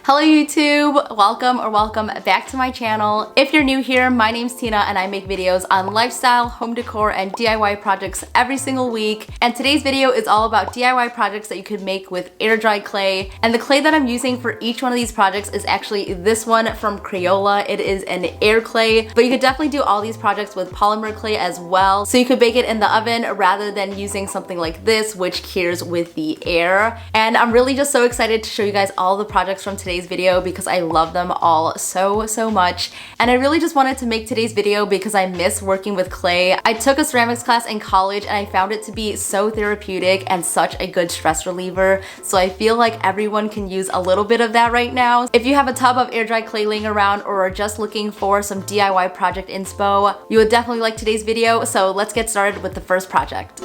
Hello YouTube! Welcome back to my channel. If you're new here, my name's Tina and I make videos on lifestyle, home decor, and DIY projects every single week. And today's video is all about DIY projects that you could make with air dried clay. And the clay that I'm using for each one of these projects is actually this one from Crayola. It is an air clay, but you could definitely do all these projects with polymer clay as well. So you could bake it in the oven rather than using something like this, which cures with the air. And I'm really just so excited to show you guys all the projects from today's video because I love them all so much. And I really just wanted to make today's video because I miss working with clay. I took a ceramics class in college and I found it to be so therapeutic and such a good stress reliever. So I feel like everyone can use a little bit of that right now. If you have a tub of air dried clay laying around or are just looking for some DIY project inspo, you would definitely like today's video. So let's get started with the first project.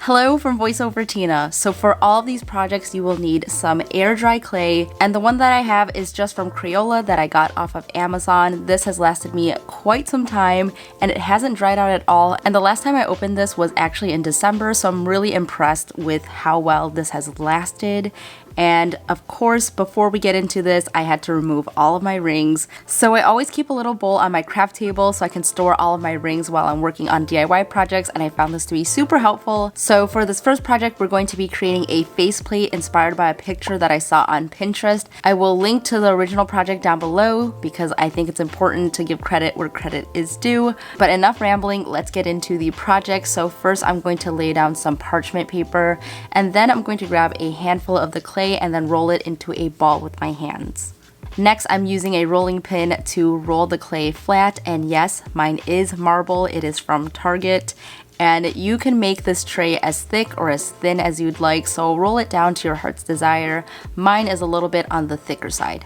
Hello from VoiceOver Tina. So for all of these projects you will need some air dry clay, and the one that I have is just from Crayola that I got off of Amazon. This has lasted me quite some time and it hasn't dried out at all, and the last time I opened this was actually in December, so I'm really impressed with how well this has lasted. And of course, before we get into this, I had to remove all of my rings. So I always keep a little bowl on my craft table so I can store all of my rings while I'm working on DIY projects, and I found this to be super helpful. So for this first project, we're going to be creating a faceplate inspired by a picture that I saw on Pinterest. I will link to the original project down below because I think it's important to give credit where credit is due. But enough rambling, let's get into the project. So first I'm going to lay down some parchment paper, and then I'm going to grab a handful of the clay and then roll it into a ball with my hands. Next, I'm using a rolling pin to roll the clay flat, and yes, mine is marble. It is from Target, and you can make this tray as thick or as thin as you'd like, so roll it down to your heart's desire. Mine is a little bit on the thicker side.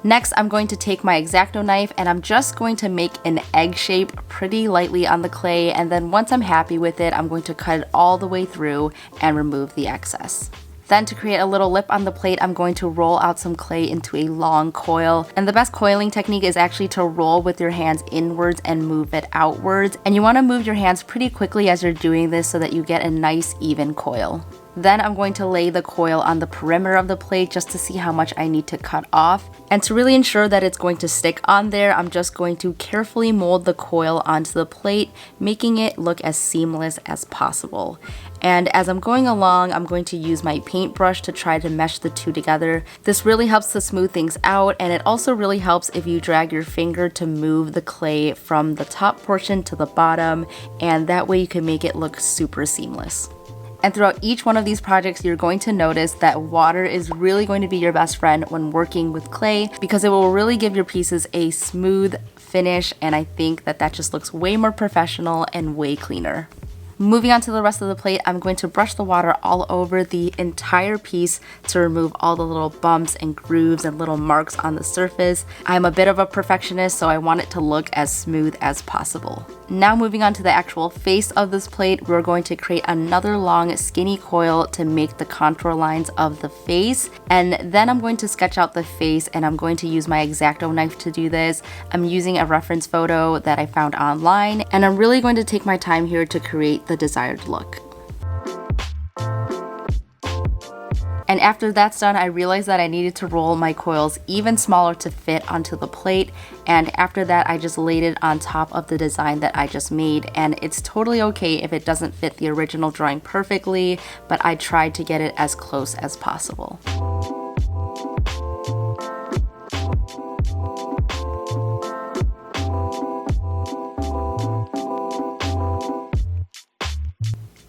Next, I'm going to take my X-Acto knife and I'm just going to make an egg shape pretty lightly on the clay, and then once I'm happy with it, I'm going to cut it all the way through and remove the excess. Then to create a little lip on the plate, I'm going to roll out some clay into a long coil. And the best coiling technique is actually to roll with your hands inwards and move it outwards. And you want to move your hands pretty quickly as you're doing this so that you get a nice even coil. Then I'm going to lay the coil on the perimeter of the plate just to see how much I need to cut off. And to really ensure that it's going to stick on there, I'm just going to carefully mold the coil onto the plate, making it look as seamless as possible. And as I'm going along, I'm going to use my paintbrush to try to mesh the two together. This really helps to smooth things out, and it also really helps if you drag your finger to move the clay from the top portion to the bottom, and that way you can make it look super seamless. And throughout each one of these projects, you're going to notice that water is really going to be your best friend when working with clay because it will really give your pieces a smooth finish, and I think that that just looks way more professional and way cleaner. Moving on to the rest of the plate, I'm going to brush the water all over the entire piece to remove all the little bumps and grooves and little marks on the surface. I'm a bit of a perfectionist, so I want it to look as smooth as possible. Now moving on to the actual face of this plate, we're going to create another long skinny coil to make the contour lines of the face. And then I'm going to sketch out the face, and I'm going to use my X-Acto knife to do this. I'm using a reference photo that I found online, and I'm really going to take my time here to create the desired look. And after that's done, I realized that I needed to roll my coils even smaller to fit onto the plate. And after that, I just laid it on top of the design that I just made. And it's totally okay if it doesn't fit the original drawing perfectly, but I tried to get it as close as possible.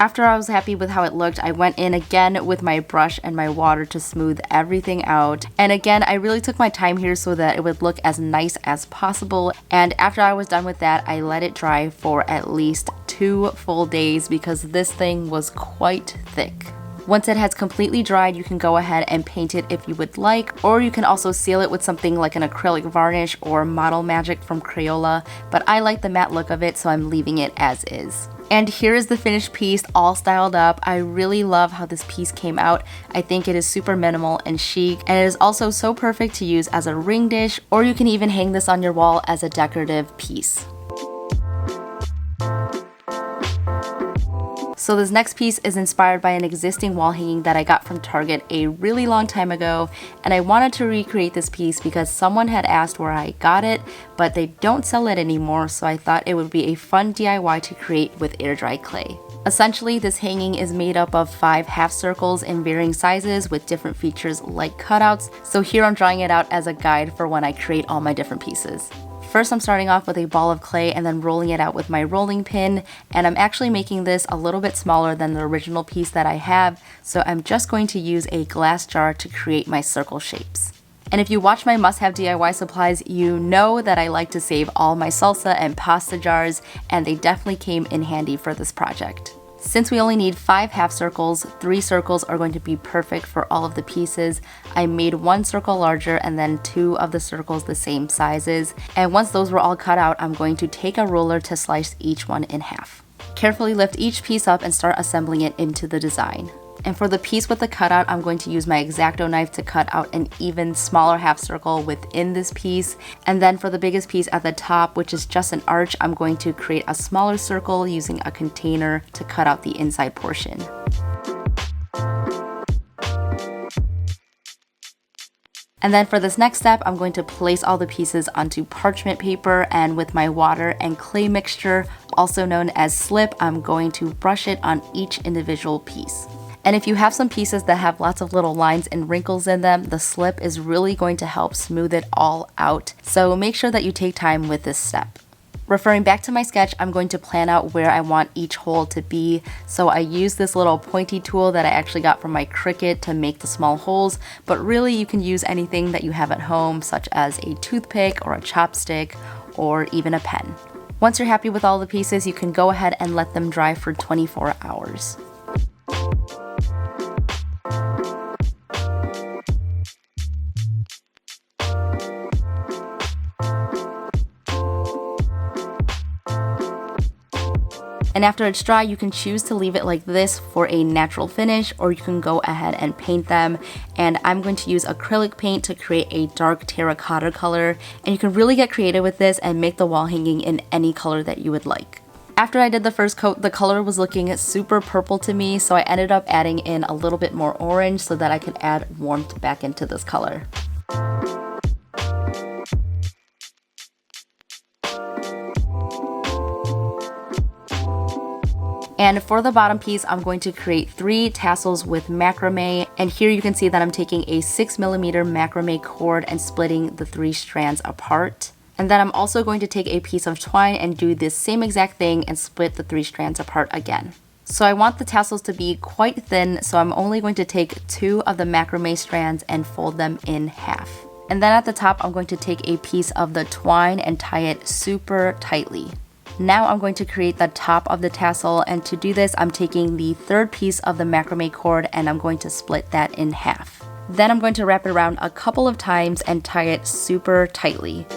After I was happy with how it looked, I went in again with my brush and my water to smooth everything out. And again, I really took my time here so that it would look as nice as possible. And after I was done with that, I let it dry for at least 2 full days because this thing was quite thick. Once it has completely dried, you can go ahead and paint it if you would like, or you can also seal it with something like an acrylic varnish or Model Magic from Crayola, but I like the matte look of it, so I'm leaving it as is. And here is the finished piece all styled up. I really love how this piece came out. I think it is super minimal and chic, and it is also so perfect to use as a ring dish, or you can even hang this on your wall as a decorative piece. So this next piece is inspired by an existing wall hanging that I got from Target a really long time ago, and I wanted to recreate this piece because someone had asked where I got it, but they don't sell it anymore, so I thought it would be a fun DIY to create with air dry clay. Essentially, this hanging is made up of 5 half circles in varying sizes with different features like cutouts, so here I'm drawing it out as a guide for when I create all my different pieces. First, I'm starting off with a ball of clay and then rolling it out with my rolling pin, and I'm actually making this a little bit smaller than the original piece that I have, so I'm just going to use a glass jar to create my circle shapes. And if you watch my must-have DIY supplies, you know that I like to save all my salsa and pasta jars, and they definitely came in handy for this project. Since we only need 5 half circles, 3 circles are going to be perfect for all of the pieces. I made 1 circle larger and then 2 of the circles the same sizes. And once those were all cut out, I'm going to take a ruler to slice each one in half. Carefully lift each piece up and start assembling it into the design. And for the piece with the cutout, I'm going to use my X-Acto knife to cut out an even smaller half circle within this piece. And then for the biggest piece at the top, which is just an arch, I'm going to create a smaller circle using a container to cut out the inside portion. And then for this next step, I'm going to place all the pieces onto parchment paper, and with my water and clay mixture, also known as slip, I'm going to brush it on each individual piece. And if you have some pieces that have lots of little lines and wrinkles in them, the slip is really going to help smooth it all out. So make sure that you take time with this step. Referring back to my sketch, I'm going to plan out where I want each hole to be. So I use this little pointy tool that I actually got from my Cricut to make the small holes, but really you can use anything that you have at home, such as a toothpick or a chopstick or even a pen. Once you're happy with all the pieces, you can go ahead and let them dry for 24 hours. And after it's dry, you can choose to leave it like this for a natural finish, or you can go ahead and paint them. And I'm going to use acrylic paint to create a dark terracotta color. And you can really get creative with this and make the wall hanging in any color that you would like. After I did the first coat, the color was looking super purple to me, so I ended up adding in a little bit more orange so that I could add warmth back into this color. And for the bottom piece, I'm going to create 3 tassels with macrame. And here you can see that I'm taking a 6mm macrame cord and splitting the 3 strands apart. And then I'm also going to take a piece of twine and do this same exact thing and split the 3 strands apart again. So I want the tassels to be quite thin, so I'm only going to take 2 of the macrame strands and fold them in half. And then at the top, I'm going to take a piece of the twine and tie it super tightly. Now I'm going to create the top of the tassel, and to do this, I'm taking the 3rd piece of the macrame cord and I'm going to split that in half. Then I'm going to wrap it around a couple of times and tie it super tightly.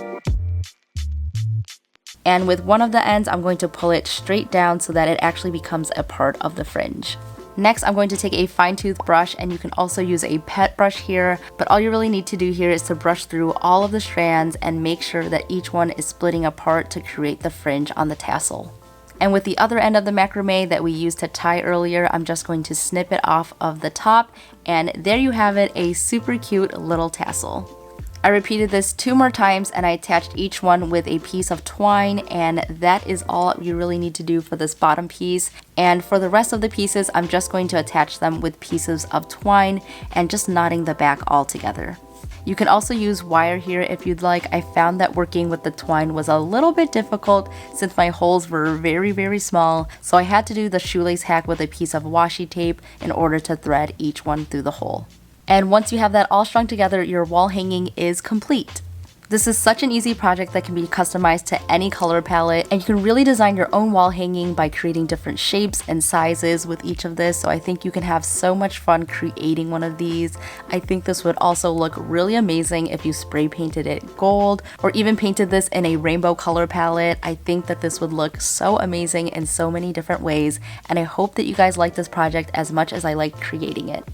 And with one of the ends, I'm going to pull it straight down so that it actually becomes a part of the fringe. Next, I'm going to take a fine-tooth brush, and you can also use a pet brush here, but all you really need to do here is to brush through all of the strands and make sure that each one is splitting apart to create the fringe on the tassel. And with the other end of the macrame that we used to tie earlier, I'm just going to snip it off of the top, and there you have it, a super cute little tassel. I repeated this 2 more times and I attached each one with a piece of twine, and that is all you really need to do for this bottom piece. And for the rest of the pieces, I'm just going to attach them with pieces of twine and just knotting the back all together. You can also use wire here if you'd like. I found that working with the twine was a little bit difficult since my holes were very small, so I had to do the shoelace hack with a piece of washi tape in order to thread each one through the hole. And once you have that all strung together, your wall hanging is complete. This is such an easy project that can be customized to any color palette, and you can really design your own wall hanging by creating different shapes and sizes with each of this, so I think you can have so much fun creating one of these. I think this would also look really amazing if you spray painted it gold, or even painted this in a rainbow color palette. I think that this would look so amazing in so many different ways, and I hope that you guys like this project as much as I like creating it.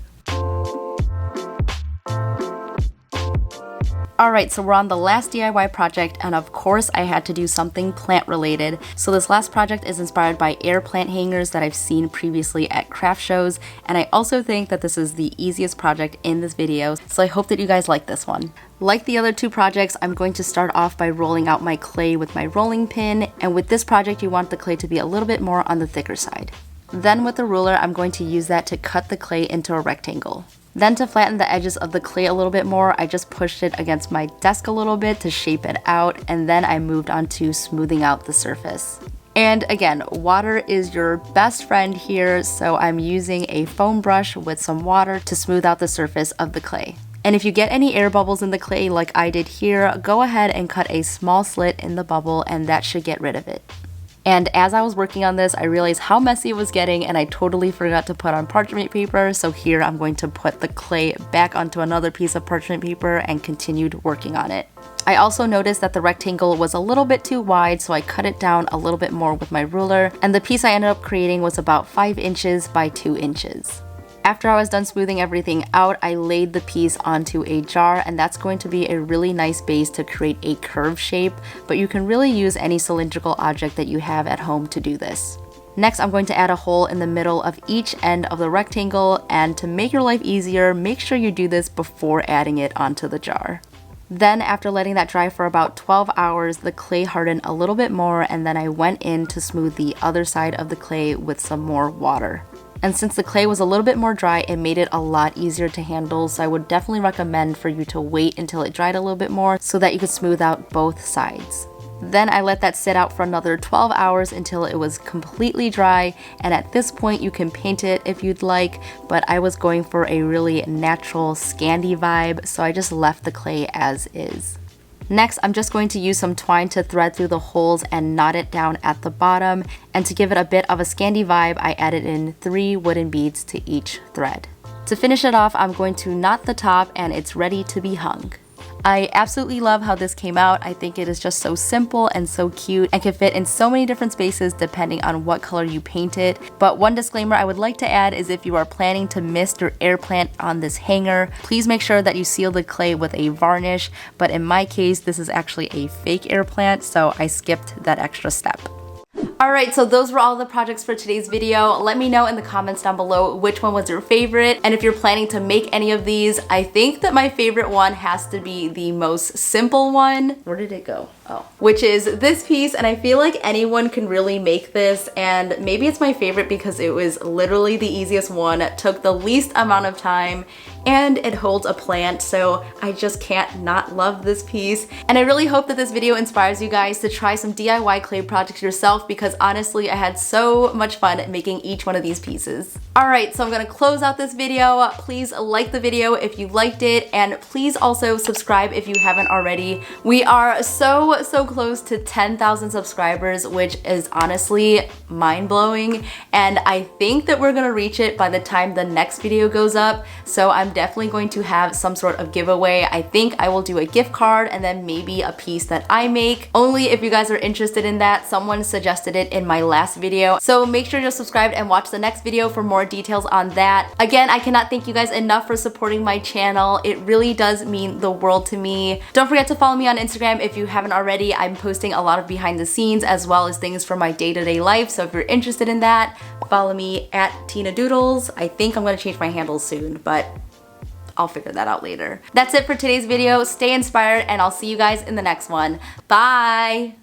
Alright, so we're on the last DIY project, and of course I had to do something plant related. So this last project is inspired by air plant hangers that I've seen previously at craft shows, and I also think that this is the easiest project in this video, so I hope that you guys like this one. Like the other two projects, I'm going to start off by rolling out my clay with my rolling pin, and with this project you want the clay to be a little bit more on the thicker side. Then with the ruler, I'm going to use that to cut the clay into a rectangle. Then to flatten the edges of the clay a little bit more, I just pushed it against my desk a little bit to shape it out, and then I moved on to smoothing out the surface. And again, water is your best friend here, so I'm using a foam brush with some water to smooth out the surface of the clay. And if you get any air bubbles in the clay like I did here, go ahead and cut a small slit in the bubble and that should get rid of it. And as I was working on this, I realized how messy it was getting and I totally forgot to put on parchment paper, so here I'm going to put the clay back onto another piece of parchment paper and continued working on it. I also noticed that the rectangle was a little bit too wide, so I cut it down a little bit more with my ruler, and the piece I ended up creating was about 5 inches by 2 inches. After I was done smoothing everything out, I laid the piece onto a jar, and that's going to be a really nice base to create a curved shape, but you can really use any cylindrical object that you have at home to do this. Next, I'm going to add a hole in the middle of each end of the rectangle, and to make your life easier, make sure you do this before adding it onto the jar. Then after letting that dry for about 12 hours, the clay hardened a little bit more, and then I went in to smooth the other side of the clay with some more water. And since the clay was a little bit more dry, it made it a lot easier to handle, so I would definitely recommend for you to wait until it dried a little bit more so that you could smooth out both sides. Then I let that sit out for another 12 hours until it was completely dry, and at this point you can paint it if you'd like, but I was going for a really natural Scandi vibe, so I just left the clay as is. Next, I'm just going to use some twine to thread through the holes and knot it down at the bottom, and to give it a bit of a Scandi vibe, I added in 3 wooden beads to each thread. To finish it off, I'm going to knot the top and it's ready to be hung. I absolutely love how this came out. I think it is just so simple and so cute and can fit in so many different spaces depending on what color you paint it. But one disclaimer I would like to add is if you are planning to mist or air plant on this hanger, please make sure that you seal the clay with a varnish, but in my case this is actually a fake air plant, so I skipped that extra step. Alright, so those were all the projects for today's video. Let me know in the comments down below which one was your favorite, and if you're planning to make any of these. I think that my favorite one has to be the most simple one. Where did it go? Oh. Which is this piece, and I feel like anyone can really make this, and maybe it's my favorite because it was literally the easiest one, took the least amount of time, and it holds a plant, so I just can't not love this piece. And I really hope that this video inspires you guys to try some DIY clay projects yourself, because honestly I had so much fun making each one of these pieces. Alright, so I'm gonna close out this video. Please like the video if you liked it, and please also subscribe if you haven't already. We are so close to 10,000 subscribers, which is honestly mind-blowing, and I think that we're gonna reach it by the time the next video goes up, so I'm definitely going to have some sort of giveaway. I think I will do a gift card and then maybe a piece that I make, only if you guys are interested in that. Someone suggested it in my last video, so make sure you're subscribed and watch the next video for more details on that. Again, I cannot thank you guys enough for supporting my channel. It really does mean the world to me. Don't forget to follow me on Instagram if you haven't already. I'm posting a lot of behind the scenes as well as things from my day-to-day life, so if you're interested in that, follow me at Tina Doodles. I think I'm gonna change my handle soon, but I'll figure that out later. That's it for today's video. Stay inspired, and I'll see you guys in the next one. Bye!